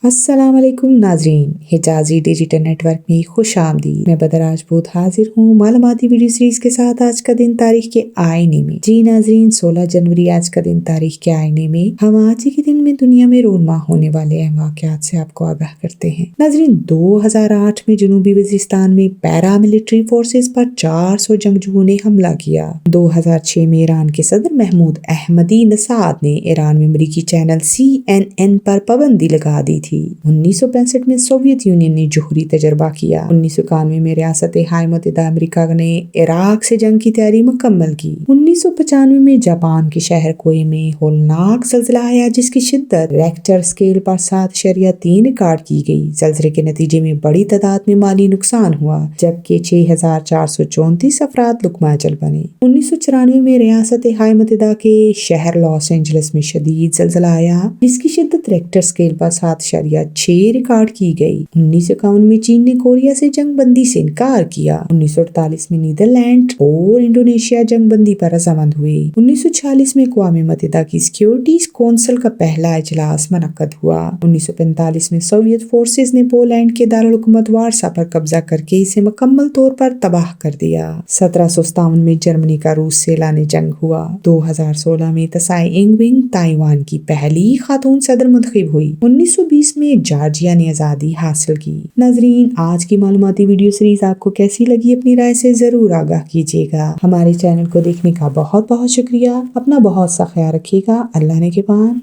السلام علیکم ناظرین، حجازی ڈیجیٹل نیٹ ورک میں خوش آمدید۔ میں بدر راجپوت حاضر ہوں معلوماتی ویڈیو سیریز کے ساتھ آج کا دن تاریخ کے آئینے میں۔ جی ناظرین، 16 جنوری آج کا دن تاریخ کے آئینے میں ہم آج کے دن میں دنیا میں رونما ہونے والے اہم واقعات سے آپ کو آگاہ کرتے ہیں۔ ناظرین، 2008 میں جنوبی وزیرستان میں پیراملٹری فورسز پر 400 جنگجوؤں نے حملہ کیا۔ 2006 میں ایران کے صدر محمود احمدی نژاد نے ایران میں امریکی چینل CNN پر پابندی لگا دی تھی۔ 1965 میں سوویت یونین نے جوہری تجربہ کیا۔ 1991 میں ریاست ہائے متحدہ امریکہ نے عراق سے جنگ کی تیاری مکمل کی۔ 1995 میں جاپان کے شہر کوئے میں ہولناک زلزلہ آیا جس کی شدت ریکٹر اسکیل پر 7.3 ریکارڈ کی گئی۔ زلزلے کے نتیجے میں بڑی تعداد میں مالی نقصان ہوا جبکہ 6434 افراد لقمہ اجل بنے۔ 1994 میں ریاست ہائے متحدہ کے شہر لاس اینجلس میں شدید زلزلہ آیا جس کی شدت ریکٹر اسکیل پر 7.6 ریکارڈ کی گئی۔ 1951 میں چین نے کوریا سے جنگ بندی سے انکار کیا۔ 1948 میں نیدرلینڈ اور انڈونیشیا جنگ بندی پر رضامند ہوئے۔ 1946 میں اقوام متحدہ کی سیکیورٹی کونسل کا پہلا اجلاس منعقد ہوا۔ 1945 میں سوویت فورسز نے پولینڈ کے دارالحکومت وارسا پر قبضہ کر کے اسے مکمل طور پر تباہ کر دیا۔ 1757 میں جرمنی کا روس سے اعلان جنگ ہوا۔ 2016 میں تسائی انگ وینگ تائیوان کی پہلی خاتون صدر منتخب ہوئی۔ 1920 میں جارجیا نے آزادی حاصل کی۔ ناظرین، آج کی معلوماتی ویڈیو سیریز آپ کو کیسی لگی اپنی رائے سے ضرور آگاہ کیجیے گا۔ ہمارے چینل کو دیکھنے کا بہت بہت شکریہ۔ اپنا بہت سا خیال رکھیے گا۔ اللہ نے کے پان۔